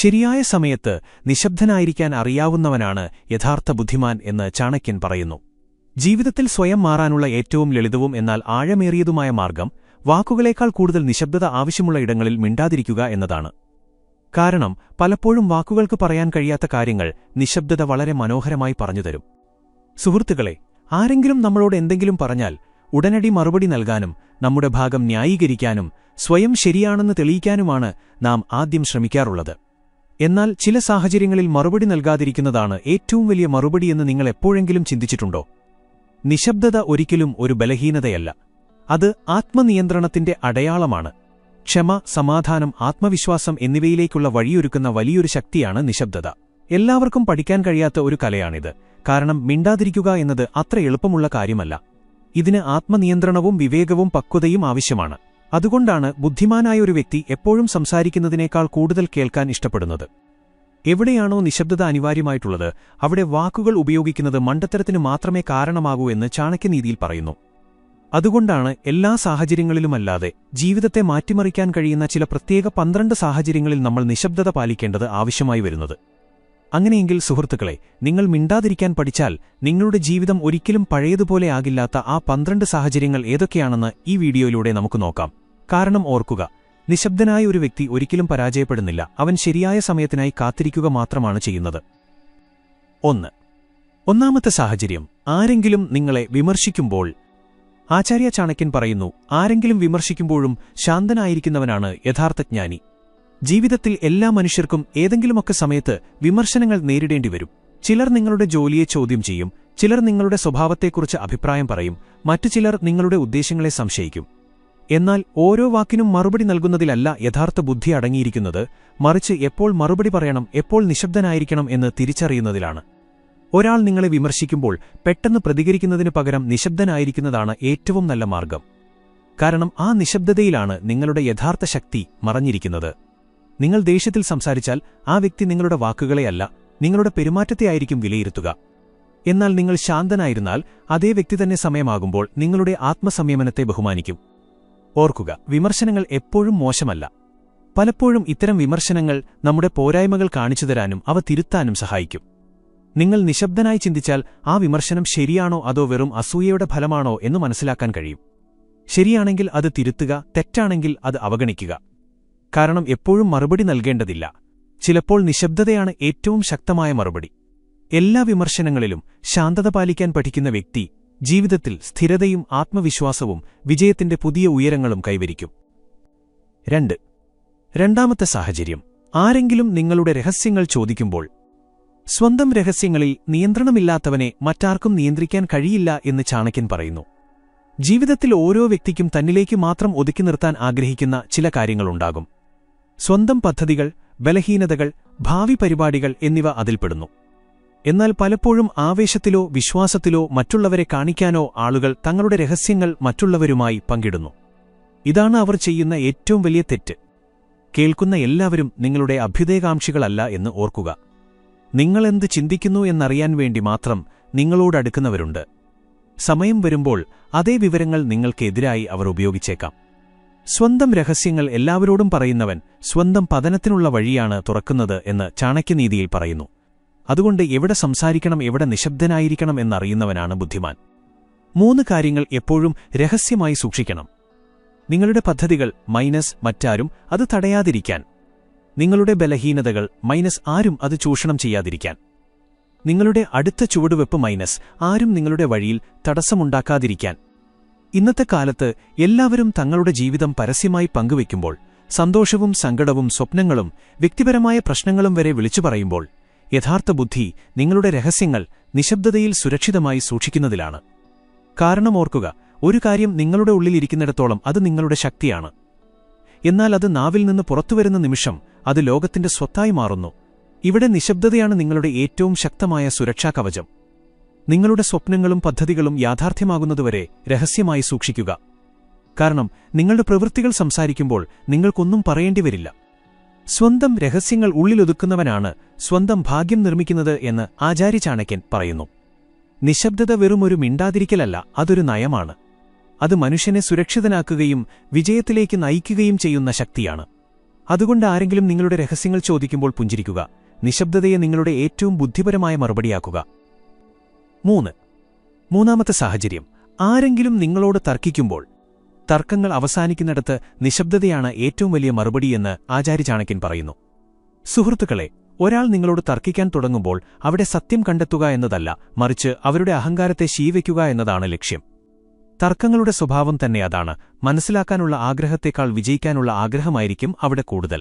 ശരിയായ സമയത്ത് നിശബ്ദനായിരിക്കാൻ അറിയാവുന്നവനാണ് യഥാർത്ഥ ബുദ്ധിമാൻ എന്ന് ചാണക്യൻ പറയുന്നു. ജീവിതത്തിൽ സ്വയം മാറാനുള്ള ഏറ്റവും ലളിതവും എന്നാൽ ആഴമേറിയതുമായ മാർഗം വാക്കുകളേക്കാൾ കൂടുതൽ നിശബ്ദത ആവശ്യമുള്ള ഇടങ്ങളിൽ മിണ്ടാതിരിക്കുക എന്നതാണ്. കാരണം പലപ്പോഴും വാക്കുകൾക്ക് പറയാൻ കഴിയാത്ത കാര്യങ്ങൾ നിശബ്ദത വളരെ മനോഹരമായി പറഞ്ഞുതരും. സുഹൃത്തുക്കളെ, ആരെങ്കിലും നമ്മളോട് എന്തെങ്കിലും പറഞ്ഞാൽ ഉടനടി മറുപടി നൽകാനും നമ്മുടെ ഭാഗം ന്യായീകരിക്കാനും സ്വയം ശരിയാണെന്ന് തെളിയിക്കാനുമാണ് നാം ആദ്യം ശ്രമിക്കാറുള്ളത്. എന്നാൽ ചില സാഹചര്യങ്ങളിൽ മറുപടി നൽകാതിരിക്കുന്നതാണ് ഏറ്റവും വലിയ മറുപടിയെന്ന് നിങ്ങൾ എപ്പോഴെങ്കിലും ചിന്തിച്ചിട്ടുണ്ടോ? നിശബ്ദത ഒരിക്കലും ഒരു ബലഹീനതയല്ല, അത് ആത്മനിയന്ത്രണത്തിന്റെ അടയാളമാണ്. ക്ഷമ, സമാധാനം, ആത്മവിശ്വാസം എന്നിവയിലേക്കുള്ള വഴിയൊരുക്കുന്ന വലിയൊരു ശക്തിയാണ് നിശബ്ദത. എല്ലാവർക്കും പഠിക്കാൻ കഴിയാത്ത ഒരു കലയാണിത്. കാരണം മിണ്ടാതിരിക്കുക എന്നത് അത്ര എളുപ്പമുള്ള കാര്യമല്ല. ഇതിന് ആത്മനിയന്ത്രണവും വിവേകവും പക്വതയും ആവശ്യമാണ്. അതുകൊണ്ടാണ് ബുദ്ധിമാനായ ഒരു വ്യക്തി എപ്പോഴും സംസാരിക്കുന്നതിനേക്കാൾ കൂടുതൽ കേൾക്കാൻ ഇഷ്ടപ്പെടുന്നത്. എവിടെയാണോ നിശബ്ദത അനിവാര്യമായിട്ടുള്ളത് അവിടെ വാക്കുകൾ ഉപയോഗിക്കുന്നത് മണ്ടത്തരത്തിന് മാത്രമേ കാരണമാകൂ എന്ന് ചാണക്യനീതിയിൽ പറയുന്നു. അതുകൊണ്ടാണ് എല്ലാ സാഹചര്യങ്ങളിലുമല്ലാതെ ജീവിതത്തെ മാറ്റിമറിക്കാൻ കഴിയുന്ന ചില പ്രത്യേക 12 സാഹചര്യങ്ങളിൽ നമ്മൾ നിശബ്ദത പാലിക്കേണ്ടത് ആവശ്യമായി വരുന്നത്. അങ്ങനെയെങ്കിൽ സുഹൃത്തുക്കളെ, നിങ്ങൾ മിണ്ടാതിരിക്കാൻ പഠിച്ചാൽ നിങ്ങളുടെ ജീവിതം ഒരിക്കലും പഴയതുപോലെ ആകില്ലാത്ത ആ 12 സാഹചര്യങ്ങൾ ഏതൊക്കെയാണെന്ന് ഈ വീഡിയോയിലൂടെ നമുക്ക് നോക്കാം. കാരണം ഓർക്കുക, നിശബ്ദനായ ഒരു വ്യക്തി ഒരിക്കലും പരാജയപ്പെടുന്നില്ല. അവൻ ശരിയായ സമയത്തിനായി കാത്തിരിക്കുക മാത്രമാണ് ചെയ്യുന്നത്. ഒന്നാമത്തെ സാഹചര്യം, ആരെങ്കിലും നിങ്ങളെ വിമർശിക്കുമ്പോൾ. ആചാര്യ ചാണക്യൻ പറയുന്നു, ആരെങ്കിലും വിമർശിക്കുമ്പോഴും ശാന്തനായിരിക്കുന്നവനാണ് യഥാർത്ഥ ജ്ഞാനി. ജീവിതത്തിൽ എല്ലാ മനുഷ്യർക്കും ഏതെങ്കിലുമൊക്കെ സമയത്ത് വിമർശനങ്ങൾ നേരിടേണ്ടിവരും. ചിലർ നിങ്ങളുടെ ജോലിയെ ചോദ്യം ചെയ്യും, ചിലർ നിങ്ങളുടെ സ്വഭാവത്തെക്കുറിച്ച് അഭിപ്രായം പറയും, മറ്റു ചിലർ നിങ്ങളുടെ ഉദ്ദേശ്യങ്ങളെ സംശയിക്കും. എന്നാൽ ഓരോ വാക്കിനും മറുപടി നൽകുന്നതിലല്ല യഥാർത്ഥ ബുദ്ധി അടങ്ങിയിരിക്കുന്നത്, മറിച്ച് എപ്പോൾ മറുപടി പറയണം, എപ്പോൾ നിശബ്ദനായിരിക്കണം എന്ന് തിരിച്ചറിയുന്നതിലാണ്. ഒരാൾ നിങ്ങളെ വിമർശിക്കുമ്പോൾ പെട്ടെന്ന് പ്രതികരിക്കുന്നതിനു പകരം നിശബ്ദനായിരിക്കുന്നതാണ് ഏറ്റവും നല്ല മാർഗം. കാരണം ആ നിശബ്ദതയിലാണ് നിങ്ങളുടെ യഥാർത്ഥ ശക്തി മറഞ്ഞിരിക്കുന്നത്. നിങ്ങൾ ദേഷ്യത്തിൽ സംസാരിച്ചാൽ ആ വ്യക്തി നിങ്ങളുടെ വാക്കുകളെയല്ല, നിങ്ങളുടെ പെരുമാറ്റത്തെയായിരിക്കും വിലയിരുത്തുക. എന്നാൽ നിങ്ങൾ ശാന്തനായിരുന്നാൽ അതേ വ്യക്തി തന്നെ സമയമാകുമ്പോൾ നിങ്ങളുടെ ആത്മസംയമനത്തെ ബഹുമാനിക്കും. ഓർക്കുക, വിമർശനങ്ങൾ എപ്പോഴും മോശമല്ല. പലപ്പോഴും ഇത്തരം വിമർശനങ്ങൾ നമ്മുടെ പോരായ്മകൾ കാണിച്ചുതരാനും അവ തിരുത്താനും സഹായിക്കും. നിങ്ങൾ നിശബ്ദനായി ചിന്തിച്ചാൽ ആ വിമർശനം ശരിയാണോ അതോ വെറും അസൂയയുടെ ഫലമാണോ എന്ന് മനസ്സിലാക്കാൻ കഴിയും. ശരിയാണെങ്കിൽ അത് തിരുത്തുക, തെറ്റാണെങ്കിൽ അത് അവഗണിക്കുക. കാരണം എപ്പോഴും മറുപടി നൽകേണ്ടതില്ല. ചിലപ്പോൾ നിശബ്ദതയാണ് ഏറ്റവും ശക്തമായ മറുപടി. എല്ലാ വിമർശനങ്ങളിലും ശാന്തത പാലിക്കാൻ പഠിക്കുന്ന വ്യക്തി ജീവിതത്തിൽ സ്ഥിരതയും ആത്മവിശ്വാസവും വിജയത്തിന്റെ പുതിയ ഉയരങ്ങളും കൈവരിക്കും. രണ്ടാമത്തെ സാഹചര്യം, ആരെങ്കിലും നിങ്ങളുടെ രഹസ്യങ്ങൾ ചോദിക്കുമ്പോൾ. സ്വന്തം രഹസ്യങ്ങളിൽ നിയന്ത്രണമില്ലാത്തവനെ മറ്റാർക്കും നിയന്ത്രിക്കാൻ കഴിയില്ല എന്ന് ചാണക്യൻ പറയുന്നു. ജീവിതത്തിൽ ഓരോ വ്യക്തിക്കും തന്നിലേക്ക് മാത്രം ഒതുക്കി നിർത്താൻ ആഗ്രഹിക്കുന്ന ചില കാര്യങ്ങളുണ്ടാകും. സ്വന്തം പദ്ധതികൾ, ബലഹീനതകൾ, ഭാവി പരിപാടികൾ എന്നിവ അതിൽപ്പെടുന്നു. എന്നാൽ പലപ്പോഴും ആവേശത്തിലോ വിശ്വാസത്തിലോ മറ്റുള്ളവരെ കാണിക്കാനോ ആളുകൾ തങ്ങളുടെ രഹസ്യങ്ങൾ മറ്റുള്ളവരുമായി പങ്കിടുന്നു. ഇതാണ് അവർ ചെയ്യുന്ന ഏറ്റവും വലിയ തെറ്റ്. കേൾക്കുന്ന എല്ലാവരും നിങ്ങളുടെ അഭ്യുദയകാംക്ഷികളല്ല എന്ന് ഓർക്കുക. നിങ്ങളെന്ത് ചിന്തിക്കുന്നു എന്നറിയാൻ വേണ്ടി മാത്രം നിങ്ങളോടടുക്കുന്നവരുണ്ട്. സമയം വരുമ്പോൾ അതേ വിവരങ്ങൾ നിങ്ങൾക്കെതിരായി അവർ ഉപയോഗിച്ചേക്കാം. സ്വന്തം രഹസ്യങ്ങൾ എല്ലാവരോടും പറയുന്നവൻ സ്വന്തം പതനത്തിനുള്ള വഴിയാണ് തുറക്കുന്നത് എന്ന് ചാണക്യനീതിയിൽ പറയുന്നു. അതുകൊണ്ട് എവിടെ സംസാരിക്കണം, എവിടെ നിശബ്ദനായിരിക്കണം എന്നറിയുന്നവനാണ് ബുദ്ധിമാൻ. 3 കാര്യങ്ങൾ എപ്പോഴും രഹസ്യമായി സൂക്ഷിക്കണം. നിങ്ങളുടെ പദ്ധതികൾ മറ്റാരും അത് തടയാതിരിക്കാൻ. നിങ്ങളുടെ ബലഹീനതകൾ ആരും അത് ചൂഷണം ചെയ്യാതിരിക്കാൻ. നിങ്ങളുടെ അടുത്ത ചുവടുവെപ്പ് ആരും നിങ്ങളുടെ വഴിയിൽ തടസ്സമുണ്ടാക്കാതിരിക്കാൻ. ഇന്നത്തെ കാലത്ത് എല്ലാവരും തങ്ങളുടെ ജീവിതം പരസ്യമായി പങ്കുവയ്ക്കുമ്പോൾ, സന്തോഷവും സങ്കടവും സ്വപ്നങ്ങളും വ്യക്തിപരമായ പ്രശ്നങ്ങളും വരെ വിളിച്ചു പറയുമ്പോൾ, യഥാർത്ഥ ബുദ്ധി നിങ്ങളുടെ രഹസ്യങ്ങൾ നിശബ്ദതയിൽ സുരക്ഷിതമായി സൂക്ഷിക്കുന്നതിലാണ്. കാരണം ഓർക്കുക, ഒരു കാര്യം നിങ്ങളുടെ ഉള്ളിലിരിക്കുന്നിടത്തോളം അത് നിങ്ങളുടെ ശക്തിയാണ്. എന്നാൽ അത് നാവിൽ നിന്ന് പുറത്തുവരുന്ന നിമിഷം അത് ലോകത്തിന്റെ സ്വത്തായി മാറുന്നു. ഇവിടെ നിശബ്ദതയാണ് നിങ്ങളുടെ ഏറ്റവും ശക്തമായ സുരക്ഷാ കവചം. നിങ്ങളുടെ സ്വപ്നങ്ങളും പദ്ധതികളും യാഥാർത്ഥ്യമാകുന്നതുവരെ രഹസ്യമായി സൂക്ഷിക്കുക. കാരണം നിങ്ങളുടെ പ്രവൃത്തികൾ സംസാരിക്കുമ്പോൾ നിങ്ങൾക്കൊന്നും പറയേണ്ടിവരില്ല. സ്വന്തം രഹസ്യങ്ങൾ ഉള്ളിലൊതുക്കുന്നവനാണ് സ്വന്തം ഭാഗ്യം നിർമ്മിക്കുന്നത് എന്ന് ആചാര്യ ചാണക്യൻ പറയുന്നു. നിശബ്ദത വെറുമൊരു മിണ്ടാതിരിക്കലല്ല, അതൊരു നയമാണ്. അത് മനുഷ്യനെ സുരക്ഷിതനാക്കുകയും വിജയത്തിലേക്ക് നയിക്കുകയും ചെയ്യുന്ന ശക്തിയാണ്. അതുകൊണ്ട് ആരെങ്കിലും നിങ്ങളുടെ രഹസ്യങ്ങൾ ചോദിക്കുമ്പോൾ പുഞ്ചിരിക്കുക. നിശബ്ദതയെ നിങ്ങളുടെ ഏറ്റവും ബുദ്ധിപരമായ മറുപടിയാക്കുക. മൂന്നാമത്തെ സാഹചര്യം, ആരെങ്കിലും നിങ്ങളോട് തർക്കിക്കുമ്പോൾ. തർക്കങ്ങൾ അവസാനിക്കുന്നിടത്ത് നിശബ്ദതയാണ് ഏറ്റവും വലിയ മറുപടിയെന്ന് ആചാര്യ ചാണക്യൻ പറയുന്നു. സുഹൃത്തുക്കളെ, ഒരാൾ നിങ്ങളോട് തർക്കിക്കാൻ തുടങ്ങുമ്പോൾ അവിടെ സത്യം കണ്ടെത്തുക എന്നതല്ല, മറിച്ച് അവരുടെ അഹങ്കാരത്തെ ശീവിക്കുക എന്നതാണ് ലക്ഷ്യം. തർക്കങ്ങളുടെ സ്വഭാവം തന്നെ അതാണ്. മനസ്സിലാക്കാനുള്ള ആഗ്രഹത്തേക്കാൾ വിജയിക്കാനുള്ള ആഗ്രഹമായിരിക്കും അവിടെ കൂടുതൽ.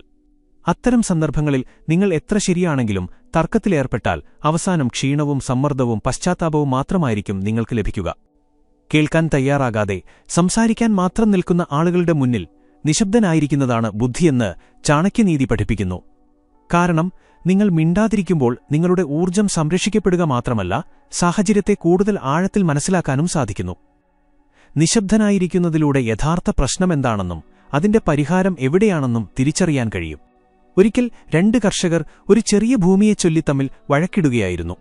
അത്തരം സന്ദർഭങ്ങളിൽ നിങ്ങൾ എത്ര ശരിയാണെങ്കിലും തർക്കത്തിലേർപ്പെട്ടാൽ അവസാനം ക്ഷീണവും സമ്മർദ്ദവും പശ്ചാത്താപവും മാത്രമായിരിക്കും നിങ്ങൾക്ക് ലഭിക്കുക. കേൾക്കാൻ തയ്യാറാകാതെ സംസാരിക്കാൻ മാത്രം നിൽക്കുന്ന ആളുകളുടെ മുന്നിൽ നിശബ്ദനായിരിക്കുന്നതാണ് ബുദ്ധിയെന്ന് ചാണക്യനീതി പഠിപ്പിക്കുന്നു. കാരണം നിങ്ങൾ മിണ്ടാതിരിക്കുമ്പോൾ നിങ്ങളുടെ ഊർജ്ജം സംരക്ഷിക്കപ്പെടുക മാത്രമല്ല, സാഹചര്യത്തെ കൂടുതൽ ആഴത്തിൽ മനസ്സിലാക്കാനും സാധിക്കുന്നു. നിശബ്ദനായിരിക്കുന്നതിലൂടെ യഥാർത്ഥ പ്രശ്നമെന്താണെന്നും അതിന്റെ പരിഹാരം എവിടെയാണെന്നും തിരിച്ചറിയാൻ കഴിയും. ഒരിക്കൽ 2 കർഷകർ ഒരു ചെറിയ ഭൂമിയെ ചൊല്ലി തമ്മിൽ വഴക്കിടുകയായിരുന്നു.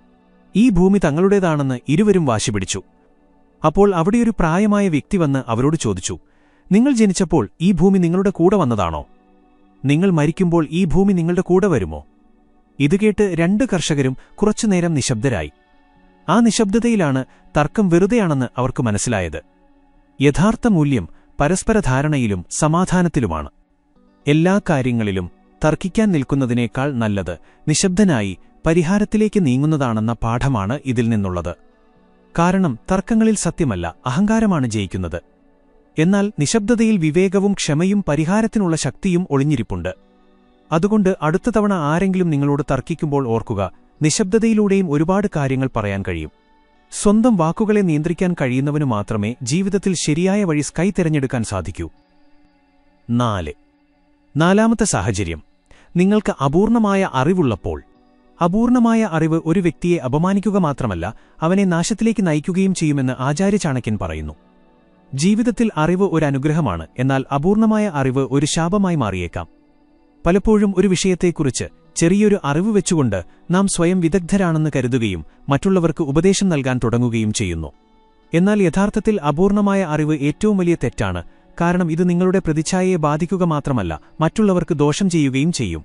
ഈ ഭൂമി തങ്ങളുടേതാണെന്ന് ഇരുവരും വാശിപിടിച്ചു. അപ്പോൾ അവിടെയൊരു പ്രായമായ വ്യക്തി വന്ന് അവരോട് ചോദിച്ചു, നിങ്ങൾ ജനിച്ചപ്പോൾ ഈ ഭൂമി നിങ്ങളുടെ കൂടെ വന്നതാണോ? നിങ്ങൾ മരിക്കുമ്പോൾ ഈ ഭൂമി നിങ്ങളുടെ കൂടെ വരുമോ? ഇത് കേട്ട് 2 കർഷകരും കുറച്ചുനേരം നിശബ്ദരായി. ആ നിശബ്ദതയിലാണ് തർക്കം വെറുതെയാണെന്ന് അവർക്ക് മനസ്സിലായത്. യഥാർത്ഥ മൂല്യം പരസ്പരധാരണയിലും സമാധാനത്തിലുമാണ്. എല്ലാ കാര്യങ്ങളിലും തർക്കിക്കാൻ നിൽക്കുന്നതിനേക്കാൾ നല്ലത് നിശബ്ദനായി പരിഹാരത്തിലേക്ക് നീങ്ങുന്നതാണെന്ന പാഠമാണ് ഇതിൽ നിന്നുള്ളത്. കാരണം തർക്കങ്ങളിൽ സത്യമല്ല, അഹങ്കാരമാണ് ജയിക്കുന്നത്. എന്നാൽ നിശബ്ദതയിൽ വിവേകവും ക്ഷമയും പരിഹാരത്തിനുള്ള ശക്തിയും ഒളിഞ്ഞിരിപ്പുണ്ട്. അതുകൊണ്ട് അടുത്ത തവണ ആരെങ്കിലും നിങ്ങളോട് തർക്കിക്കുമ്പോൾ ഓർക്കുക, നിശബ്ദതയിലൂടെയും ഒരുപാട് കാര്യങ്ങൾ പറയാൻ കഴിയും. സ്വന്തം വാക്കുകളെ നിയന്ത്രിക്കാൻ കഴിയുന്നവനു മാത്രമേ ജീവിതത്തിൽ ശരിയായ വഴി തിരഞ്ഞെടുക്കാൻ സാധിക്കൂ. 4. സാഹചര്യം, നിങ്ങൾക്ക് അപൂർണമായ അറിവുള്ളപ്പോൾ. അപൂർണമായ അറിവ് ഒരു വ്യക്തിയെ അപമാനിക്കുക മാത്രമല്ല, അവനെ നാശത്തിലേക്ക് നയിക്കുകയും ചെയ്യുമെന്ന് ആചാര്യ ചാണക്യൻ പറയുന്നു. ജീവിതത്തിൽ അറിവ് ഒരു അനുഗ്രഹമാണ്, എന്നാൽ അപൂർണമായ അറിവ് ഒരു ശാപമായി മാറിയേക്കാം. പലപ്പോഴും ഒരു വിഷയത്തെക്കുറിച്ച് ചെറിയൊരു അറിവ് വെച്ചുകൊണ്ട് നാം സ്വയം വിദഗ്ധരാണെന്ന് കരുതുകയും മറ്റുള്ളവർക്ക് ഉപദേശം നൽകാൻ തുടങ്ങുകയും ചെയ്യുന്നു. എന്നാൽ യഥാർത്ഥത്തിൽ അപൂർണമായ അറിവ് ഏറ്റവും വലിയ തെറ്റാണ്. കാരണം ഇത് നിങ്ങളുടെ പ്രതിച്ഛായയെ ബാധിക്കുക മാത്രമല്ല, മറ്റുള്ളവർക്ക് ദോഷം ചെയ്യുകയും ചെയ്യും.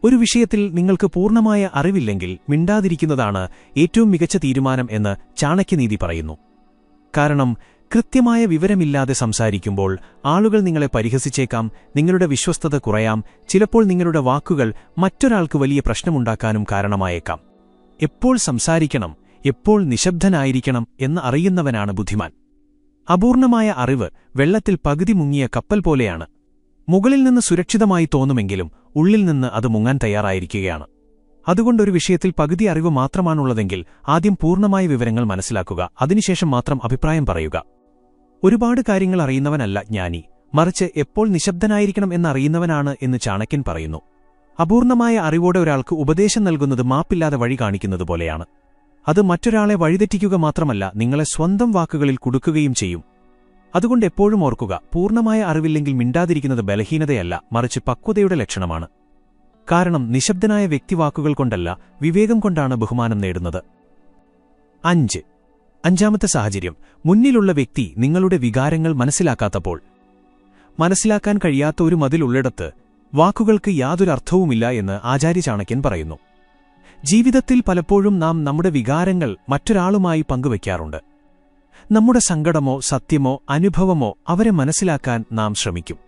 ഒരു വിഷയത്തിൽ നിങ്ങൾക്ക് പൂർണ്ണമായ അറിവില്ലെങ്കിൽ മിണ്ടാതിരിക്കുന്നതാണ് ഏറ്റവും മികച്ച തീരുമാനം എന്ന് ചാണക്യനീതി പറയുന്നു. കാരണം കൃത്യമായ വിവരമില്ലാതെ സംസാരിക്കുമ്പോൾ ആളുകൾ നിങ്ങളെ പരിഹസിച്ചേക്കാം, നിങ്ങളുടെ വിശ്വസ്തത കുറയാം, ചിലപ്പോൾ നിങ്ങളുടെ വാക്കുകൾ മറ്റൊരാൾക്ക് വലിയ പ്രശ്നമുണ്ടാക്കാനും കാരണമായേക്കാം. എപ്പോൾ സംസാരിക്കണം, എപ്പോൾ നിശബ്ദനായിരിക്കണം എന്ന് അറിയുന്നവനാണ് ബുദ്ധിമാൻ. അപൂർണമായ അറിവ് വെള്ളത്തിൽ പകുതി മുങ്ങിയ കപ്പൽ പോലെയാണ്. മുകളിൽ നിന്ന് സുരക്ഷിതമായി തോന്നുമെങ്കിലും ഉള്ളിൽ നിന്ന് അത് മുങ്ങാൻ തയ്യാറായിരിക്കുകയാണ്. അതുകൊണ്ടൊരു വിഷയത്തിൽ പകുതി അറിവ് മാത്രമാണുള്ളതെങ്കിൽ ആദ്യം പൂർണ്ണമായ വിവരങ്ങൾ മനസ്സിലാക്കുക, അതിനുശേഷം മാത്രം അഭിപ്രായം പറയുക. ഒരുപാട് കാര്യങ്ങൾ അറിയുന്നവനല്ല ജ്ഞാനി, മറിച്ച് എപ്പോൾ നിശബ്ദനായിരിക്കണം എന്നറിയുന്നവനാണ് എന്ന് ചാണക്യൻ പറയുന്നു. അപൂർണമായ അറിവോടെ ഒരാൾക്ക് ഉപദേശം നൽകുന്നത് മാപ്പില്ലാതെ വഴി കാണിക്കുന്നതുപോലെയാണ്. അത് മറ്റൊരാളെ വഴിതെറ്റിക്കുക മാത്രമല്ല, നിങ്ങളെ സ്വന്തം വാക്കുകളിൽ കുടുക്കുകയും ചെയ്യും. അതുകൊണ്ട് എപ്പോഴും ഓർക്കുക, പൂർണ്ണമായ അറിവില്ലെങ്കിൽ മിണ്ടാതിരിക്കുന്നത് ബലഹീനതയല്ല, മറിച്ച് പക്വതയുടെ ലക്ഷണമാണ്. കാരണം നിശബ്ദനായ വ്യക്തിവാക്കുകൾ കൊണ്ടല്ല, വിവേകം കൊണ്ടാണ് ബഹുമാനം നേടുന്നത്. 5. സാഹചര്യം, മുന്നിലുള്ള വ്യക്തി നിങ്ങളുടെ വികാരങ്ങൾ മനസ്സിലാക്കാത്തപ്പോൾ. മനസ്സിലാക്കാൻ കഴിയാത്ത ഒരു മതിലുള്ളിടത്ത് വാക്കുകൾക്ക് യാതൊരു അർത്ഥവുമില്ല എന്ന് ആചാര്യ ചാണക്യൻ പറയുന്നു. ജീവിതത്തിൽ പലപ്പോഴും നാം നമ്മുടെ വികാരങ്ങൾ മറ്റൊരാളുമായി പങ്കുവയ്ക്കാറുണ്ട്. നമ്മുടെ സങ്കടമോ സത്യമോ അനുഭവമോ അവരെ മനസ്സിലാക്കാൻ നാം ശ്രമിക്കും.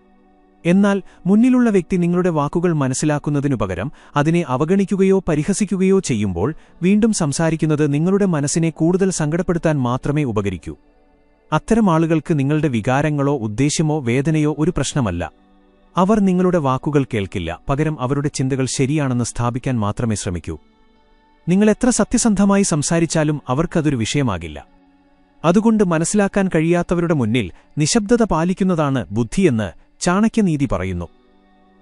എന്നാൽ മുന്നിലുള്ള വ്യക്തി നിങ്ങളുടെ വാക്കുകൾ മനസ്സിലാക്കുന്നതിനുപകരം അതിനെ അവഗണിക്കുകയോ പരിഹസിക്കുകയോ ചെയ്യുമ്പോൾ വീണ്ടും സംസാരിക്കുന്നത് നിങ്ങളുടെ മനസ്സിനെ കൂടുതൽ സങ്കടപ്പെടുത്താൻ മാത്രമേ ഉപകരിക്കൂ. അത്തരം ആളുകൾക്ക് നിങ്ങളുടെ വികാരങ്ങളോ ഉദ്ദേശ്യമോ വേദനയോ ഒരു പ്രശ്നമല്ല. അവർ നിങ്ങളുടെ വാക്കുകൾ കേൾക്കില്ല, പകരം അവരുടെ ചിന്തകൾ ശരിയാണെന്ന് സ്ഥാപിക്കാൻ മാത്രമേ ശ്രമിക്കൂ. നിങ്ങൾ എത്ര സത്യസന്ധമായി സംസാരിച്ചാലും അവർക്കതൊരു വിഷയമാകില്ല. അതുകൊണ്ട് മനസ്സിലാക്കാൻ കഴിയാത്തവരുടെ മുന്നിൽ നിശബ്ദത പാലിക്കുന്നതാണ് ബുദ്ധിയെന്ന് ചാണക്യനീതി പറയുന്നു.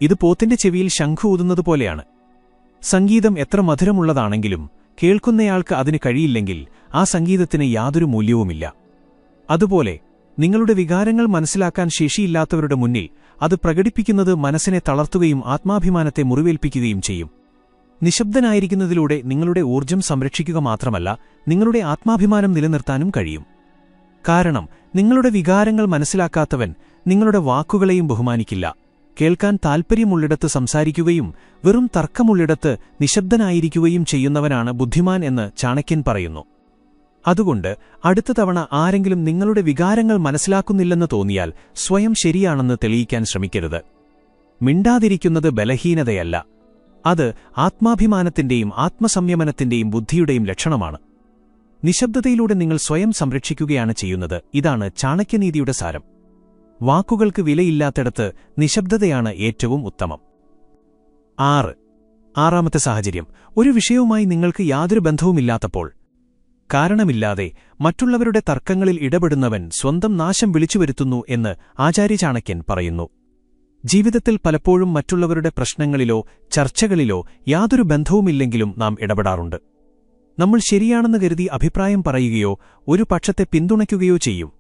ഇത് പോത്തിന്റെ ചെവിയിൽ ശംഖു ഊതുന്നതുപോലെയാണ്. സംഗീതം എത്ര മധുരമുള്ളതാണെങ്കിലും കേൾക്കുന്നയാൾക്ക് അതിന് കഴിയില്ലെങ്കിൽ ആ സംഗീതത്തിന് യാതൊരു മൂല്യവുമില്ല. അതുപോലെ നിങ്ങളുടെ വികാരങ്ങൾ മനസ്സിലാക്കാൻ ശേഷിയില്ലാത്തവരുടെ മുന്നിൽ അത് പ്രകടിപ്പിക്കുന്നത് മനസ്സിനെ തളർത്തുകയും ആത്മാഭിമാനത്തെ മുറിവേൽപ്പിക്കുകയും ചെയ്യും. നിശബ്ദനായിരിക്കുന്നതിലൂടെ നിങ്ങളുടെ ഊർജ്ജം സംരക്ഷിക്കുക മാത്രമല്ല, നിങ്ങളുടെ ആത്മാഭിമാനം നിലനിർത്താനും കഴിയും. കാരണം നിങ്ങളുടെ വികാരങ്ങൾ മനസ്സിലാക്കാത്തവൻ നിങ്ങളുടെ വാക്കുകളെയും ബഹുമാനിക്കില്ല. കേൾക്കാൻ താൽപ്പര്യമുള്ളിടത്ത് സംസാരിക്കുകയും വെറും തർക്കമുള്ളിടത്ത് നിശബ്ദനായിരിക്കുകയും ചെയ്യുന്നവനാണ് ബുദ്ധിമാൻ എന്ന് ചാണക്യൻ പറയുന്നു. അതുകൊണ്ട് അടുത്ത തവണ ആരെങ്കിലും നിങ്ങളുടെ വികാരങ്ങൾ മനസ്സിലാക്കുന്നില്ലെന്ന് തോന്നിയാൽ സ്വയം ശരിയാണെന്ന് തെളിയിക്കാൻ ശ്രമിക്കരുത്. മിണ്ടാതിരിക്കുന്നത് ബലഹീനതയല്ല, അത് ആത്മാഭിമാനത്തിന്റെയും ആത്മസംയമനത്തിന്റെയും ബുദ്ധിയുടെയും ലക്ഷണമാണ്. നിശബ്ദതയിലൂടെ നിങ്ങൾ സ്വയം സംരക്ഷിക്കുകയാണ് ചെയ്യുന്നത്. ഇതാണ് ചാണക്യനീതിയുടെ സാരം. വാക്കുകൾക്ക് വിലയില്ലാത്തിടത്ത് നിശബ്ദതയാണ് ഏറ്റവും ഉത്തമം. 6. സാഹചര്യം: ഒരു വിഷയവുമായി നിങ്ങൾക്ക് യാതൊരു ബന്ധവുമില്ലാത്തപ്പോൾ. കാരണമില്ലാതെ മറ്റുള്ളവരുടെ തർക്കങ്ങളിൽ ഇടപെടുന്നവൻ സ്വന്തം നാശം വിളിച്ചുവരുത്തുന്നു എന്ന് ആചാര്യ ചാണക്യൻ പറയുന്നു. ജീവിതത്തിൽ പലപ്പോഴും മറ്റുള്ളവരുടെ പ്രശ്നങ്ങളിലോ ചർച്ചകളിലോ യാതൊരു ബന്ധവുമില്ലെങ്കിലും നാം ഇടപെടാറുണ്ട്. നമ്മൾ ശരിയാണെന്ന് കരുതി അഭിപ്രായം പറയുകയോ ഒരു പക്ഷത്തെ പിന്തുണയ്ക്കുകയോ ചെയ്യും.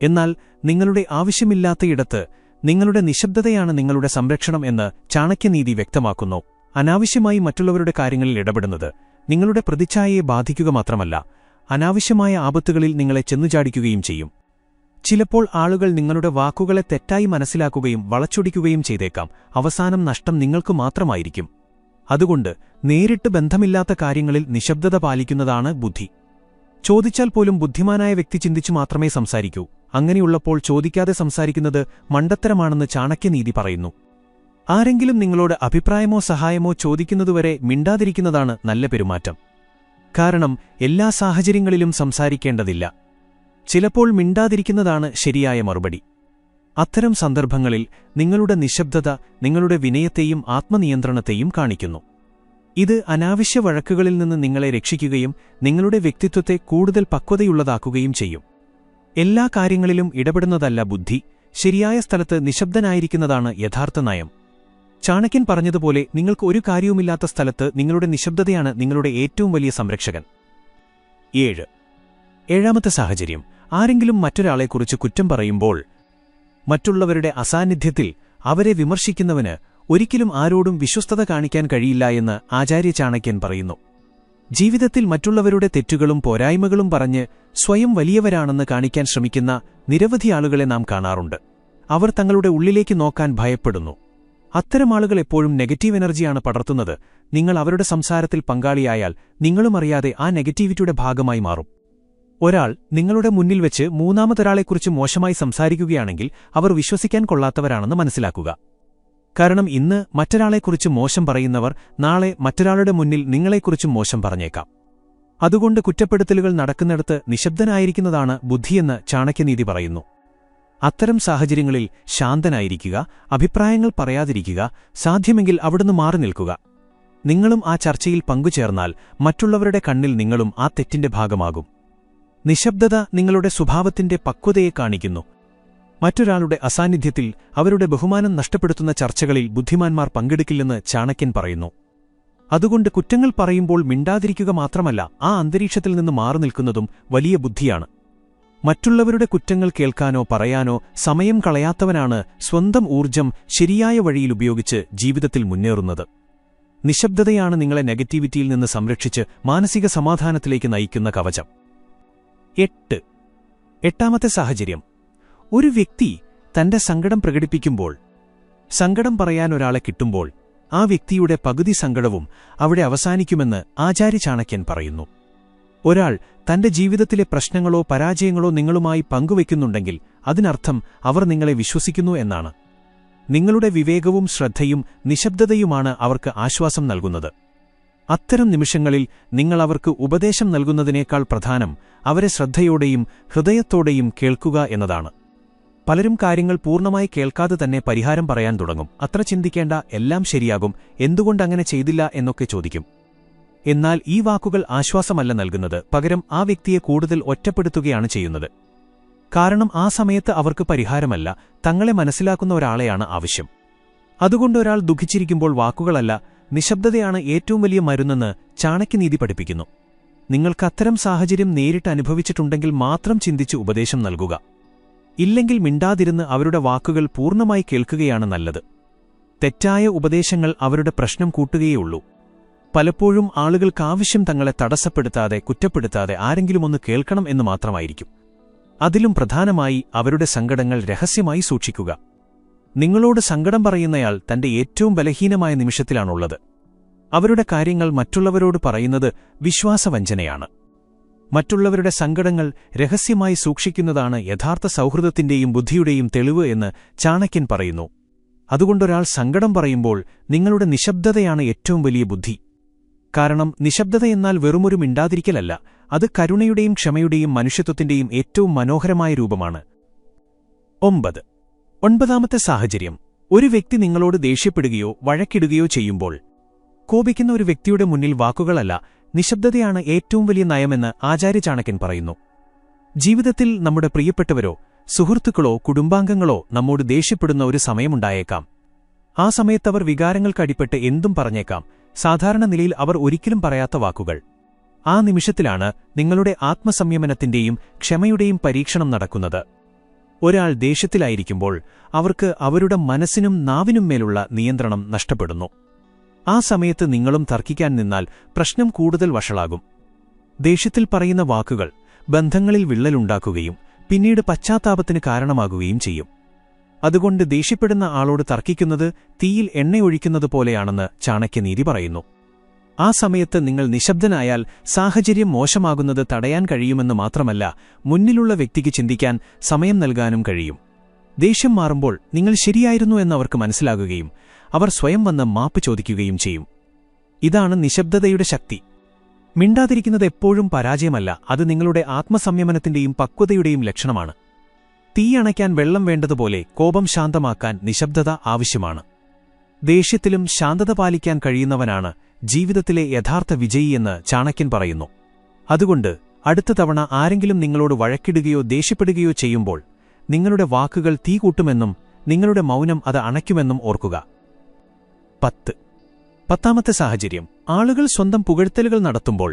എന്നാൽ നിങ്ങളുടെ ആവശ്യമില്ലാത്തയിടത്ത് നിങ്ങളുടെ നിശബ്ദതയാണ് നിങ്ങളുടെ സംരക്ഷണം എന്ന് ചാണക്യനീതി വ്യക്തമാക്കുന്നു. അനാവശ്യമായി മറ്റുള്ളവരുടെ കാര്യങ്ങളിൽ ഇടപെടുന്നത് നിങ്ങളുടെ പ്രതിച്ഛായയെ ബാധിക്കുക മാത്രമല്ല, അനാവശ്യമായ ആപത്തുകളിൽ നിങ്ങളെ ചെന്നുചാടിക്കുകയും ചെയ്യും. ചിലപ്പോൾ ആളുകൾ നിങ്ങളുടെ വാക്കുകളെ തെറ്റായി മനസ്സിലാക്കുകയും വളച്ചൊടിക്കുകയും ചെയ്തേക്കാം. അവസാനം നഷ്ടം നിങ്ങൾക്കു മാത്രമായിരിക്കും. അതുകൊണ്ട് നേരിട്ട് ബന്ധമില്ലാത്ത കാര്യങ്ങളിൽ നിശബ്ദത പാലിക്കുന്നതാണ് ബുദ്ധി. ചോദിച്ചാൽ പോലും ബുദ്ധിമാനായ വ്യക്തി ചിന്തിച്ചു മാത്രമേ സംസാരിക്കൂ. അങ്ങനെയുള്ളപ്പോൾ ചോദിക്കാതെ സംസാരിക്കുന്നത് മണ്ടത്തരമാണെന്ന് ചാണക്യനീതി പറയുന്നു. ആരെങ്കിലും നിങ്ങളോട് അഭിപ്രായമോ സഹായമോ ചോദിക്കുന്നതുവരെ മിണ്ടാതിരിക്കുന്നതാണ് നല്ല പെരുമാറ്റം. കാരണം എല്ലാ സാഹചര്യങ്ങളിലും സംസാരിക്കേണ്ടതില്ല. ചിലപ്പോൾ മിണ്ടാതിരിക്കുന്നതാണ് ശരിയായ മറുപടി. അത്തരം സന്ദർഭങ്ങളിൽ നിങ്ങളുടെ നിശബ്ദത നിങ്ങളുടെ വിനയത്തെയും ആത്മനിയന്ത്രണത്തെയും കാണിക്കുന്നു. ഇത് അനാവശ്യ വഴക്കുകളിൽ നിന്ന് നിങ്ങളെ രക്ഷിക്കുകയും നിങ്ങളുടെ വ്യക്തിത്വത്തെ കൂടുതൽ പക്വതയുള്ളതാക്കുകയും ചെയ്യും. എല്ലാ കാര്യങ്ങളിലും ഇടപെടുന്നതല്ല ബുദ്ധി, ശരിയായ സ്ഥലത്ത് നിശബ്ദനായിരിക്കുന്നതാണ് യഥാർത്ഥ നയം. ചാണക്യൻ പറഞ്ഞതുപോലെ നിങ്ങൾക്ക് ഒരു കാര്യവുമില്ലാത്ത സ്ഥലത്ത് നിങ്ങളുടെ നിശബ്ദതയാണ് നിങ്ങളുടെ ഏറ്റവും വലിയ സംരക്ഷകൻ. 7. സാഹചര്യം: ആരെങ്കിലും മറ്റൊരാളെക്കുറിച്ച് കുറ്റം പറയുമ്പോൾ. മറ്റുള്ളവരുടെ അസാന്നിധ്യത്തിൽ അവരെ വിമർശിക്കുന്നവന് ഒരിക്കലും ആരോടും വിശ്വസ്തത കാണിക്കാൻ കഴിയില്ല എന്ന് ആചാര്യ ചാണക്യൻ പറയുന്നു. ജീവിതത്തിൽ മറ്റുള്ളവരുടെ തെറ്റുകളും പോരായ്മകളും പറഞ്ഞ് സ്വയം വലിയവരാണെന്ന് കാണിക്കാൻ ശ്രമിക്കുന്ന നിരവധി ആളുകളെ നാം കാണാറുണ്ട്. അവർ തങ്ങളുടെ ഉള്ളിലേക്ക് നോക്കാൻ ഭയപ്പെടുന്നു. അത്തരം ആളുകൾ എപ്പോഴും നെഗറ്റീവ് എനർജിയാണ് പടർത്തുന്നത്. നിങ്ങൾ അവരുടെ സംസാരത്തിൽ പങ്കാളിയായാൽ നിങ്ങളും അറിയാതെ ആ നെഗറ്റിവിറ്റിയുടെ ഭാഗമായി മാറും. ഒരാൾ നിങ്ങളുടെ മുന്നിൽ വെച്ച് മൂന്നാമതൊരാളെക്കുറിച്ച് മോശമായി സംസാരിക്കുകയാണെങ്കിൽ അവർ വിശ്വസിക്കാൻ കൊള്ളാത്തവരാണെന്ന് മനസ്സിലാക്കുക. കാരണം ഇന്ന് മറ്റൊരാളെക്കുറിച്ച് മോശം പറയുന്നവർ നാളെ മറ്റൊരാളുടെ മുന്നിൽ നിങ്ങളെക്കുറിച്ചും മോശം പറഞ്ഞേക്കാം. അതുകൊണ്ട് കുറ്റപ്പെടുത്തലുകൾ നടക്കുന്നിടത്ത് നിശബ്ദനായിരിക്കുന്നതാണ് ബുദ്ധിയെന്ന് ചാണക്യനീതി പറയുന്നു. അത്തരം സാഹചര്യങ്ങളിൽ ശാന്തനായിരിക്കുക, അഭിപ്രായങ്ങൾ പറയാതിരിക്കുക, സാധ്യമെങ്കിൽ അവിടുന്ന് മാറി നിൽക്കുക. നിങ്ങളും ആ ചർച്ചയിൽ പങ്കുചേർന്നാൽ മറ്റുള്ളവരുടെ കണ്ണിൽ നിങ്ങളും ആ തെറ്റിന്റെ ഭാഗമാകും. നിശബ്ദത നിങ്ങളുടെ സ്വഭാവത്തിന്റെ പക്വതയെ കാണിക്കുന്നു. മറ്റൊരാളുടെ അസാന്നിധ്യത്തിൽ അവരുടെ ബഹുമാനം നഷ്ടപ്പെടുത്തുന്ന ചർച്ചകളിൽ ബുദ്ധിമാന്മാർ പങ്കെടുക്കില്ലെന്ന് ചാണക്യൻ പറയുന്നു. അതുകൊണ്ട് കുറ്റങ്ങൾ പറയുമ്പോൾ മിണ്ടാതിരിക്കുക മാത്രമല്ല, ആ അന്തരീക്ഷത്തിൽ നിന്ന് മാറി നിൽക്കുന്നതും വലിയ ബുദ്ധിയാണ്. മറ്റുള്ളവരുടെ കുറ്റങ്ങൾ കേൾക്കാനോ പറയാനോ സമയം കളയാത്തവനാണ് സ്വന്തം ഊർജ്ജം ശരിയായ വഴിയിൽ ഉപയോഗിച്ച് ജീവിതത്തിൽ മുന്നേറുന്നത്. നിശബ്ദതയാണ് നിങ്ങളെ നെഗറ്റിവിറ്റിയിൽ നിന്ന് സംരക്ഷിച്ച് മാനസിക സമാധാനത്തിലേക്ക് നയിക്കുന്ന കവചം. 8. സാഹചര്യം: ഒരു വ്യക്തി തന്റെ സങ്കടം പ്രകടിപ്പിക്കുമ്പോൾ. സങ്കടം പറയാൻ ഒരാളെ കിട്ടുമ്പോൾ ആ വ്യക്തിയുടെ പകുതി സങ്കടവും അവിടെ അവസാനിക്കുമെന്ന് ആചാര്യ ചാണക്യൻ പറയുന്നു. ഒരാൾ തന്റെ ജീവിതത്തിലെ പ്രശ്നങ്ങളോ പരാജയങ്ങളോ നിങ്ങളുമായി പങ്കുവയ്ക്കുന്നുണ്ടെങ്കിൽ അതിനർത്ഥം അവർ നിങ്ങളെ വിശ്വസിക്കുന്നു എന്നാണ്. നിങ്ങളുടെ വിവേകവും ശ്രദ്ധയും നിശബ്ദതയുമാണ് അവർക്ക് ആശ്വാസം നൽകുന്നത്. അത്തരം നിമിഷങ്ങളിൽ നിങ്ങൾ അവർക്ക് ഉപദേശം നൽകുന്നതിനേക്കാൾ പ്രധാനം അവരെ ശ്രദ്ധയോടെയും ഹൃദയത്തോടെയും കേൾക്കുക എന്നതാണ്. പലരും കാര്യങ്ങൾ പൂർണ്ണമായി കേൾക്കാതെ തന്നെ പരിഹാരം പറയാൻ തുടങ്ങും. അത്ര ചിന്തിക്കേണ്ട, എല്ലാം ശരിയാകും, എന്തുകൊണ്ടങ്ങനെ ചെയ്തില്ല എന്നൊക്കെ ചോദിക്കും. എന്നാൽ ഈ വാക്കുകൾ ആശ്വാസമല്ല നൽകുന്നത്, പകരം ആ വ്യക്തിയെ കൂടുതൽ ഒറ്റപ്പെടുത്തുകയാണ് ചെയ്യുന്നത്. കാരണം ആ സമയത്ത് അവർക്ക് പരിഹാരമല്ല, തങ്ങളെ മനസ്സിലാക്കുന്ന ഒരാളെയാണ് ആവശ്യം. അതുകൊണ്ടൊരാൾ ദുഃഖിച്ചിരിക്കുമ്പോൾ വാക്കുകളല്ല, നിശബ്ദതയാണ് ഏറ്റവും വലിയ മരുന്നെന്ന് ചാണക്യനീതി പഠിപ്പിക്കുന്നു. നിങ്ങൾക്ക് അത്തരം സാഹചര്യം നേരിട്ട് അനുഭവിച്ചിട്ടുണ്ടെങ്കിൽ മാത്രം ചിന്തിച്ച് ഉപദേശം നൽകുക. ഇല്ലെങ്കിൽ മിണ്ടാതിരുന്ന് അവരുടെ വാക്കുകൾ പൂർണ്ണമായി കേൾക്കുകയാണ് നല്ലത്. തെറ്റായ ഉപദേശങ്ങൾ അവരുടെ പ്രശ്നം കൂട്ടുകയേയുള്ളൂ. പലപ്പോഴും ആളുകൾക്കാവശ്യം തങ്ങളെ തടസ്സപ്പെടുത്താതെ കുറ്റപ്പെടുത്താതെ ആരെങ്കിലും ഒന്ന് കേൾക്കണം എന്ന് മാത്രമായിരിക്കും. അതിലും പ്രധാനമായി അവരുടെ സങ്കടങ്ങൾ രഹസ്യമായി സൂക്ഷിക്കുക. നിങ്ങളോട് സങ്കടം പറയുന്നയാൾ തന്റെ ഏറ്റവും ബലഹീനമായ നിമിഷത്തിലാണുള്ളത്. അവരുടെ കാര്യങ്ങൾ മറ്റുള്ളവരോട് പറയുന്നത് വിശ്വാസവഞ്ചനയാണ്. മറ്റുള്ളവരുടെ സങ്കടങ്ങൾ രഹസ്യമായി സൂക്ഷിക്കുന്നതാണ് യഥാർത്ഥ സൗഹൃദത്തിന്റെയും ബുദ്ധിയുടെയും തെളിവ് എന്ന് ചാണക്യൻ പറയുന്നു. അതുകൊണ്ടൊരാൾ സങ്കടം പറയുമ്പോൾ നിങ്ങളുടെ നിശബ്ദതയാണ് ഏറ്റവും വലിയ ബുദ്ധി. കാരണം നിശബ്ദതയെന്നാൽ വെറുമൊരു മിണ്ടാതിരിക്കലല്ല, അത് കരുണയുടെയും ക്ഷമയുടെയും മനുഷ്യത്വത്തിന്റെയും ഏറ്റവും മനോഹരമായ രൂപമാണ്. 9. സാഹചര്യം. ഒരു വ്യക്തി നിങ്ങളോട് ദേഷ്യപ്പെടുകയോ വഴക്കിടുകയോ ചെയ്യുമ്പോൾ. കോപിക്കുന്ന ഒരു വ്യക്തിയുടെ മുന്നിൽ വാക്കുകളല്ല, നിശബ്ദതയാണ് ഏറ്റവും വലിയ നയമെന്ന് ആചാര്യ ചാണക്യൻ പറയുന്നു. ജീവിതത്തിൽ നമ്മുടെ പ്രിയപ്പെട്ടവരോ സുഹൃത്തുക്കളോ കുടുംബാംഗങ്ങളോ നമ്മോട് ദേഷ്യപ്പെടുന്ന ഒരു സമയമുണ്ടായേക്കാം. ആ സമയത്തവർ വികാരങ്ങൾക്കടിപ്പെട്ട് എന്തും പറഞ്ഞേക്കാം, സാധാരണ നിലയിൽ അവർ ഒരിക്കലും പറയാത്ത വാക്കുകൾ. ആ നിമിഷത്തിലാണ് നിങ്ങളുടെ ആത്മസംയമനത്തിന്റെയും ക്ഷമയുടെയും പരീക്ഷണം നടക്കുന്നത്. ഒരാൾ ദേഷ്യത്തിലായിരിക്കുമ്പോൾ അവർക്ക് അവരുടെ മനസ്സിനും നാവിനും മേലുള്ള നിയന്ത്രണം നഷ്ടപ്പെടുന്നു. ആ സമയത്ത് നിങ്ങളും തർക്കിക്കാൻ നിന്നാൽ പ്രശ്നം കൂടുതൽ വഷളാകും. ദേഷ്യത്തിൽ പറയുന്ന വാക്കുകൾ ബന്ധങ്ങളിൽ വിള്ളലുണ്ടാക്കുകയും പിന്നീട് പശ്ചാത്താപത്തിന് കാരണമാകുകയും ചെയ്യും. അതുകൊണ്ട് ദേഷ്യപ്പെടുന്ന ആളോട് തർക്കിക്കുന്നത് തീയിൽ എണ്ണയൊഴിക്കുന്നത് പോലെയാണെന്ന് ചാണക്യനീതി പറയുന്നു. ആ സമയത്ത് നിങ്ങൾ നിശബ്ദനായാൽ സാഹചര്യം മോശമാകുന്നത് തടയാൻ കഴിയുമെന്ന് മാത്രമല്ല, മുന്നിലുള്ള വ്യക്തിക്ക് ചിന്തിക്കാൻ സമയം നൽകാനും കഴിയും. ദേഷ്യം മാറുമ്പോൾ നിങ്ങൾ ശരിയായിരുന്നു എന്നവർക്ക് മനസ്സിലാകുകയും അവർ സ്വയം വന്ന് മാപ്പ് ചോദിക്കുകയും ചെയ്യും. ഇതാണ് നിശബ്ദതയുടെ ശക്തി. മിണ്ടാതിരിക്കുന്നത് എപ്പോഴും പരാജയമല്ല, അത് നിങ്ങളുടെ ആത്മസംയമനത്തിന്റെയും പക്വതയുടെയും ലക്ഷണമാണ്. തീ അണയ്ക്കാൻ വെള്ളം വേണ്ടതുപോലെ കോപം ശാന്തമാക്കാൻ നിശബ്ദത ആവശ്യമാണ്. ദേഷ്യത്തിലും ശാന്തത പാലിക്കാൻ കഴിയുന്നവനാണ് ജീവിതത്തിലെ യഥാർത്ഥ വിജയിയെന്ന് ചാണക്യൻ പറയുന്നു. അതുകൊണ്ട് അടുത്ത തവണ ആരെങ്കിലും നിങ്ങളോട് വഴക്കിടുകയോ ദേഷ്യപ്പെടുകയോ ചെയ്യുമ്പോൾ നിങ്ങളുടെ വാക്കുകൾ തീ കൂട്ടുമെന്നും നിങ്ങളുടെ മൗനം അത് അണയ്ക്കുമെന്നും ഓർക്കുക. 10. സാഹചര്യം. ആളുകൾ സ്വന്തം പുകഴ്ത്തലുകൾ നടത്തുമ്പോൾ.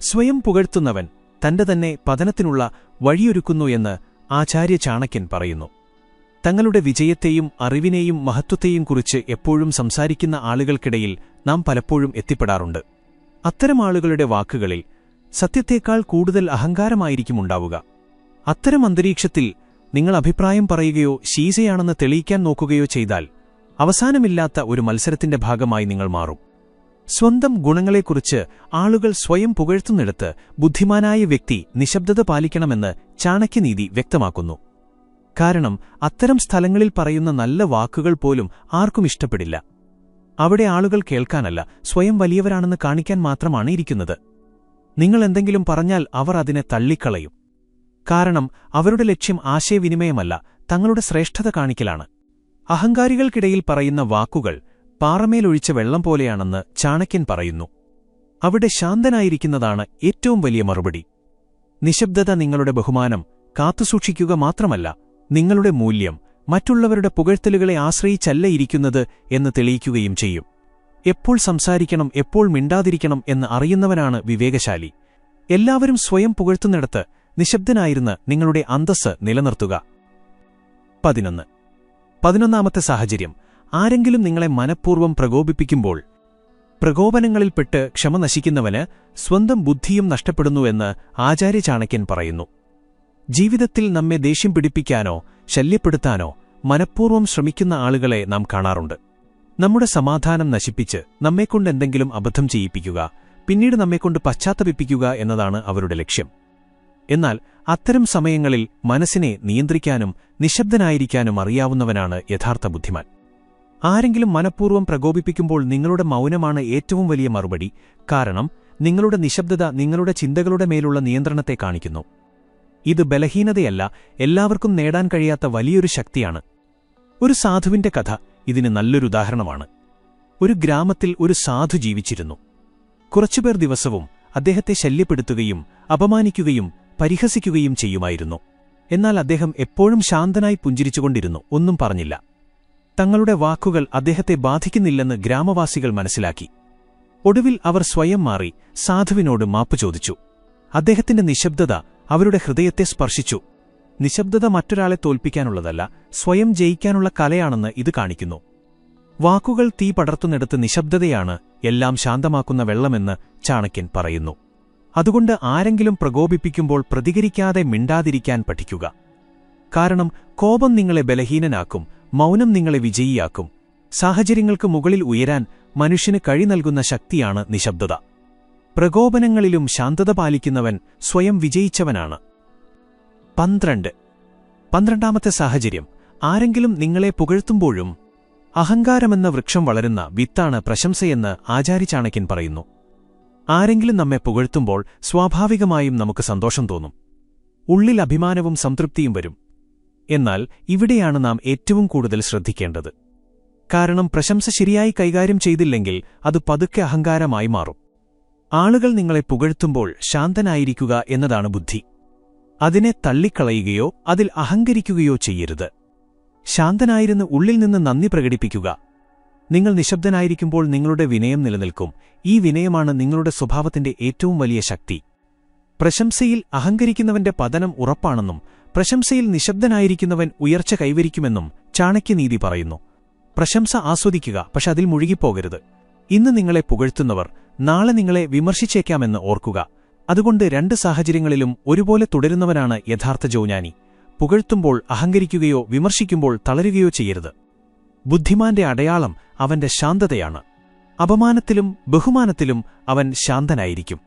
സ്വയം പുകഴ്ത്തുന്നവൻ തന്റെ തന്നെ പതനത്തിനുള്ള വഴിയൊരുക്കുന്നു എന്ന് ആചാര്യ ചാണക്യൻ പറയുന്നു. തങ്ങളുടെ വിജയത്തെയും അറിവിനെയും മഹത്വത്തെയും കുറിച്ച് എപ്പോഴും സംസാരിക്കുന്ന ആളുകൾക്കിടയിൽ നാം പലപ്പോഴും എത്തിപ്പെടാറുണ്ട്. അത്തരം ആളുകളുടെ വാക്കുകളിൽ സത്യത്തേക്കാൾ കൂടുതൽ അഹങ്കാരമായിരിക്കുമുണ്ടാവുക. അത്തരം അന്തരീക്ഷത്തിൽ നിങ്ങൾ അഭിപ്രായം പറയുകയോ ശീശയാണെന്ന് തെളിയിക്കാൻ നോക്കുകയോ ചെയ്താൽ അവസാനമില്ലാത്ത ഒരു മത്സരത്തിന്റെ ഭാഗമായി നിങ്ങൾ മാറും. സ്വന്തം ഗുണങ്ങളെക്കുറിച്ച് ആളുകൾ സ്വയം പുകഴ്ത്തുന്നിടത്ത് ബുദ്ധിമാനായ വ്യക്തി നിശബ്ദത പാലിക്കണമെന്ന് ചാണക്യനീതി വ്യക്തമാക്കുന്നു. കാരണം അത്തരം സ്ഥലങ്ങളിൽ പറയുന്ന നല്ല വാക്കുകൾ പോലും ആർക്കും ഇഷ്ടപ്പെടില്ല. അവിടെ ആളുകൾ കേൾക്കാനല്ല, സ്വയം വലിയവരാണെന്ന് കാണിക്കാൻ മാത്രമാണ് ഇരിക്കുന്നത്. നിങ്ങൾ എന്തെങ്കിലും പറഞ്ഞാൽ അവർ അതിനെ തള്ളിക്കളയും. കാരണം അവരുടെ ലക്ഷ്യം ആശയവിനിമയമല്ല, തങ്ങളുടെ ശ്രേഷ്ഠത കാണിക്കലാണ്. അഹങ്കാരികൾക്കിടയിൽ പറയുന്ന വാക്കുകൾ പാറമേലൊഴിച്ച വെള്ളം പോലെയാണെന്ന് ചാണക്യൻ പറയുന്നു. അവിടെ ശാന്തനായിരിക്കുന്നതാണ് ഏറ്റവും വലിയ മറുപടി. നിശബ്ദത നിങ്ങളുടെ ബഹുമാനം കാത്തുസൂക്ഷിക്കുക മാത്രമല്ല, നിങ്ങളുടെ മൂല്യം മറ്റുള്ളവരുടെ പുകഴ്ത്തലുകളെ ആശ്രയിച്ചല്ല ഇരിക്കുന്നത് എന്ന് തെളിയിക്കുകയും ചെയ്യും. എപ്പോൾ സംസാരിക്കണം, എപ്പോൾ മിണ്ടാതിരിക്കണം എന്ന് അറിയുന്നവനാണ് വിവേകശാലി. എല്ലാവരും സ്വയം പുകഴ്ത്തുന്നിടത്ത് നിശബ്ദനായിരുന്ന് നിങ്ങളുടെ അന്തസ്സ് നിലനിർത്തുക. 11. സാഹചര്യം. ആരെങ്കിലും നിങ്ങളെ മനഃപൂർവ്വം പ്രകോപിപ്പിക്കുമ്പോൾ. പ്രകോപനങ്ങളിൽപ്പെട്ട് ക്ഷമ നശിക്കുന്നവന് സ്വന്തം ബുദ്ധിയും നഷ്ടപ്പെടുന്നുവെന്ന് ആചാര്യ ചാണക്യൻ പറയുന്നു. ജീവിതത്തിൽ നമ്മെ ദേഷ്യം പിടിപ്പിക്കാനോ ശല്യപ്പെടുത്താനോ മനഃപൂർവ്വം ശ്രമിക്കുന്ന ആളുകളെ നാം കാണാറുണ്ട്. നമ്മുടെ സമാധാനം നശിപ്പിച്ച് നമ്മെക്കൊണ്ടെന്തെങ്കിലും അബദ്ധം ചെയ്യിപ്പിക്കുക, പിന്നീട് നമ്മെക്കൊണ്ട് പശ്ചാത്തപിപ്പിക്കുക എന്നതാണ് അവരുടെ ലക്ഷ്യം. എന്നാൽ അത്തരം സമയങ്ങളിൽ മനസ്സിനെ നിയന്ത്രിക്കാനും നിശബ്ദനായിരിക്കാനും അറിയാവുന്നവനാണ് യഥാർത്ഥ ബുദ്ധിമാൻ. ആരെങ്കിലും മനഃപൂർവ്വം പ്രകോപിപ്പിക്കുമ്പോൾ നിങ്ങളുടെ മൗനമാണ് ഏറ്റവും വലിയ മറുപടി. കാരണം നിങ്ങളുടെ നിശബ്ദത നിങ്ങളുടെ ചിന്തകളുടെ മേലുള്ള നിയന്ത്രണത്തെ കാണിക്കുന്നു. ഇത് ബലഹീനതയല്ല, എല്ലാവർക്കും നേടാൻ കഴിയാത്ത വലിയൊരു ശക്തിയാണ്. ഒരു സാധുവിന്റെ കഥ ഇതിന് നല്ലൊരു ഉദാഹരണമാണ്. ഒരു ഗ്രാമത്തിൽ ഒരു സാധു ജീവിച്ചിരുന്നു. കുറച്ചുപേർ ദിവസവും അദ്ദേഹത്തെ ശല്യപ്പെടുത്തുകയും അപമാനിക്കുകയും പരിഹസിക്കുകയും ചെയ്യുമായിരുന്നു. എന്നാൽ അദ്ദേഹം എപ്പോഴും ശാന്തനായി പുഞ്ചിരിച്ചുകൊണ്ടിരുന്നു, ഒന്നും പറഞ്ഞില്ല. തങ്ങളുടെ വാക്കുകൾ അദ്ദേഹത്തെ ബാധിക്കുന്നില്ലെന്ന് ഗ്രാമവാസികൾ മനസ്സിലാക്കി. ഒടുവിൽ അവർ സ്വയം മാറി സാധുവിനോട് മാപ്പ് ചോദിച്ചു. അദ്ദേഹത്തിന്റെ നിശബ്ദത അവരുടെ ഹൃദയത്തെ സ്പർശിച്ചു. നിശബ്ദത മറ്റൊരാളെ തോൽപ്പിക്കാനുള്ളതല്ല, സ്വയം ജയിക്കാനുള്ള കലയാണെന്ന് ഇത് കാണിക്കുന്നു. വാക്കുകൾ തീ പടർത്തുന്നിടത്ത് നിശബ്ദതയാണ് എല്ലാം ശാന്തമാക്കുന്ന വെള്ളമെന്ന് ചാണക്യൻ പറയുന്നു. അതുകൊണ്ട് ആരെങ്കിലും പ്രകോപിപ്പിക്കുമ്പോൾ പ്രതികരിക്കാതെ മിണ്ടാതിരിക്കാൻ പഠിക്കുക. കാരണം കോപം നിങ്ങളെ ബലഹീനനാക്കും, മൗനം നിങ്ങളെ വിജയിയാക്കും. സാഹചര്യങ്ങൾക്ക് മുകളിൽ ഉയരാൻ മനുഷ്യന് കഴി നൽകുന്ന ശക്തിയാണ് നിശബ്ദത. പ്രകോപനങ്ങളിലും ശാന്തത പാലിക്കുന്നവൻ സ്വയം വിജയിച്ചവനാണ്. 12ാമത്തെ സാഹചര്യം, ആരെങ്കിലും നിങ്ങളെ പുകഴ്ത്തുമ്പോഴും. അഹങ്കാരമെന്ന വൃക്ഷം വളരുന്ന വിത്താണ് പ്രശംസയെന്ന് ആചാര്യചാണക്യൻ പറയുന്നു. ആരെങ്കിലും നമ്മെ പുകഴ്ത്തുമ്പോൾ സ്വാഭാവികമായും നമുക്ക് സന്തോഷം തോന്നും. ഉള്ളിൽ അഭിമാനവും സംതൃപ്തിയും വരും. എന്നാൽ ഇവിടെയാണ് നാം ഏറ്റവും കൂടുതൽ ശ്രദ്ധിക്കേണ്ടത്. കാരണം പ്രശംസ ശരിയായി കൈകാര്യം ചെയ്തില്ലെങ്കിൽ അത് പതുക്കെ അഹങ്കാരമായി മാറും. ആളുകൾ നിങ്ങളെ പുകഴ്ത്തുമ്പോൾ ശാന്തനായിരിക്കുക എന്നതാണ് ബുദ്ധി. അതിനെ തള്ളിക്കളയുകയോ അതിൽ അഹങ്കരിക്കുകയോ ചെയ്യരുത്. ശാന്തനായിരുന്ന് ഉള്ളിൽ നിന്ന് നന്ദി പ്രകടിപ്പിക്കുക. നിങ്ങൾ നിശബ്ദനായിരിക്കുമ്പോൾ നിങ്ങളുടെ വിനയം നിലനിൽക്കും. ഈ വിനയമാണ് നിങ്ങളുടെ സ്വഭാവത്തിന്റെ ഏറ്റവും വലിയ ശക്തി. പ്രശംസയിൽ അഹങ്കരിക്കുന്നവന്റെ പതനം ഉറപ്പാണെന്നും പ്രശംസയിൽ നിശബ്ദനായിരിക്കുന്നവൻ ഉയർച്ച കൈവരിക്കുമെന്നും ചാണക്യനീതി പറയുന്നു. പ്രശംസ ആസ്വദിക്കുക, പക്ഷെ അതിൽ മുഴുകിപ്പോകരുത്. ഇന്ന് നിങ്ങളെ പുകഴ്ത്തുന്നവർ നാളെ നിങ്ങളെ വിമർശിച്ചേക്കാമെന്ന് ഓർക്കുക. അതുകൊണ്ട് 2 സാഹചര്യങ്ങളിലും ഒരുപോലെ തുടരുന്നവനാണ് യഥാർത്ഥ ജ്ഞാനി. പുകഴ്ത്തുമ്പോൾ അഹങ്കരിക്കുകയോ വിമർശിക്കുമ്പോൾ തളരുകയോ ചെയ്യരുത്. ബുദ്ധിമാന്റെ അടയാളം അവന്റെ ശാന്തതയാണ്. അപമാനത്തിലും ബഹുമാനത്തിലും അവൻ ശാന്തനായിരിക്കും.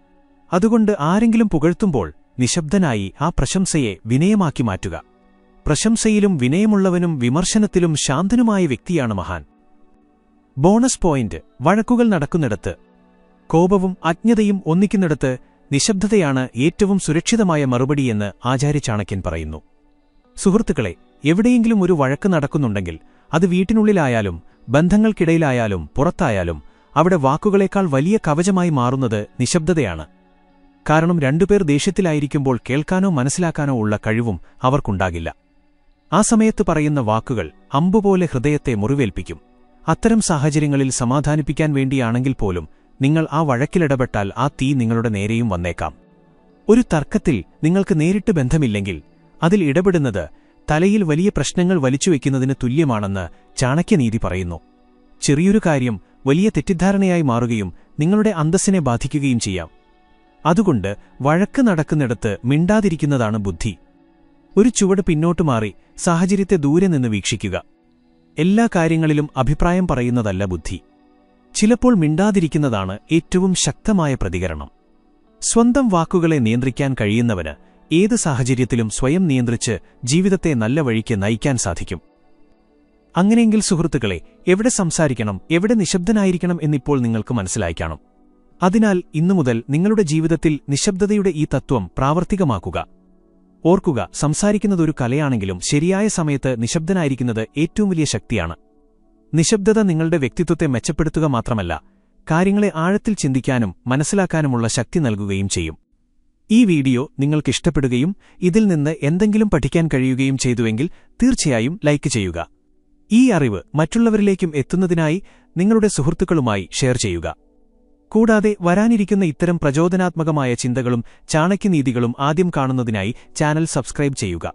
അതുകൊണ്ട് ആരെങ്കിലും പുകഴ്ത്തുമ്പോൾ നിശബ്ദനായി ആ പ്രശംസയെ വിനയമാക്കി മാറ്റുക. പ്രശംസയിലും വിനയമുള്ളവനും വിമർശനത്തിലും ശാന്തനുമായ വ്യക്തിയാണ് മഹാൻ. ബോണസ് പോയിന്റ്, വഴക്കുകൾ നടക്കുന്നിടത്ത്, കോപവും അജ്ഞതയും ഒന്നിക്കുന്നിടത്ത് നിശബ്ദതയാണ് ഏറ്റവും സുരക്ഷിതമായ മറുപടിയെന്ന് ആചാര്യചാണക്യൻ പറയുന്നു. സുഹൃത്തുക്കളെ, എവിടെയെങ്കിലും ഒരു വഴക്ക് നടക്കുന്നുണ്ടെങ്കിൽ അത് വീട്ടിനുള്ളിലായാലും ബന്ധങ്ങൾക്കിടയിലായാലും പുറത്തായാലും അവിടെ വാക്കുകളേക്കാൾ വലിയ കവചമായി മാറുന്നത് നിശബ്ദതയാണ്. കാരണം 2 പേർ ദേഷ്യത്തിലായിരിക്കുമ്പോൾ കേൾക്കാനോ മനസ്സിലാക്കാനോ ഉള്ള കഴിവും അവർക്കുണ്ടാകില്ല. ആ സമയത്ത് പറയുന്ന വാക്കുകൾ അമ്പുപോലെ ഹൃദയത്തെ മുറിവേൽപ്പിക്കും. അത്തരം സാഹചര്യങ്ങളിൽ സമാധാനിപ്പിക്കാൻ വേണ്ടിയാണെങ്കിൽ പോലും നിങ്ങൾ ആ വഴക്കിലിടപെട്ടാൽ ആ തീ നിങ്ങളുടെ നേരെയും വന്നേക്കാം. ഒരു തർക്കത്തിൽ നിങ്ങൾക്ക് നേരിട്ട് ബന്ധമില്ലെങ്കിൽ അതിൽ ഇടപെടുന്നത് തലയിൽ വലിയ പ്രശ്നങ്ങൾ വലിച്ചുവെക്കുന്നതിന് തുല്യമാണെന്ന് ചാണക്യനീതി പറയുന്നു. ചെറിയൊരു കാര്യം വലിയ തെറ്റിദ്ധാരണയായി മാറുകയും നിങ്ങളുടെ അന്തസ്സിനെ ബാധിക്കുകയും ചെയ്യാം. അതുകൊണ്ട് വഴക്ക് നടക്കുന്നിടത്ത് മിണ്ടാതിരിക്കുന്നതാണ് ബുദ്ധി. ഒരു ചുവട് പിന്നോട്ടു മാറി സാഹചര്യത്തെ ദൂരെ നിന്ന് വീക്ഷിക്കുക. എല്ലാ കാര്യങ്ങളിലും അഭിപ്രായം പറയുന്നതല്ല ബുദ്ധി. ചിലപ്പോൾ മിണ്ടാതിരിക്കുന്നതാണ് ഏറ്റവും ശക്തമായ പ്രതികരണം. സ്വന്തം വാക്കുകളെ നിയന്ത്രിക്കാൻ കഴിയുന്നവന് ഏത് സാഹചര്യത്തിലും സ്വയം നിയന്ത്രിച്ച് ജീവിതത്തെ നല്ല വഴിക്ക് നയിക്കാൻ സാധിക്കും. അങ്ങനെയെങ്കിൽ സുഹൃത്തുക്കളെ, എവിടെ സംസാരിക്കണം, എവിടെ നിശബ്ദനായിരിക്കണം എന്നിപ്പോൾ നിങ്ങൾക്ക് മനസ്സിലായി കാണും. അതിനാൽ ഇന്നുമുതൽ നിങ്ങളുടെ ജീവിതത്തിൽ നിശബ്ദതയുടെ ഈ തത്വം പ്രാവർത്തികമാക്കുക. ഓർക്കുക, സംസാരിക്കുന്നതൊരു കലയാണെങ്കിലും ശരിയായ സമയത്ത് നിശബ്ദനായിരിക്കുന്നത് ഏറ്റവും വലിയ ശക്തിയാണ്. നിശബ്ദത നിങ്ങളുടെ വ്യക്തിത്വത്തെ മെച്ചപ്പെടുത്തുക മാത്രമല്ല, കാര്യങ്ങളെ ആഴത്തിൽ ചിന്തിക്കാനും മനസ്സിലാക്കാനുമുള്ള ശക്തി നൽകുകയും ചെയ്യും. ഈ വീഡിയോ നിങ്ങൾക്കിഷ്ടപ്പെടുകയും ഇതിൽ നിന്ന് എന്തെങ്കിലും പഠിക്കാൻ കഴിയുകയും ചെയ്തുവെങ്കിൽ തീർച്ചയായും ലൈക്ക് ചെയ്യുക. ഈ അറിവ് മറ്റുള്ളവരിലേക്കും എത്തുന്നതിനായി നിങ്ങളുടെ സുഹൃത്തുക്കളുമായി ഷെയർ ചെയ്യുക. കൂടാതെ വരാനിരിക്കുന്ന ഇത്തരം പ്രചോദനാത്മകമായ ചിന്തകളും ചാണക്യനീതികളും ആദ്യം കാണുന്നതിനായി ചാനൽ സബ്സ്ക്രൈബ് ചെയ്യുക.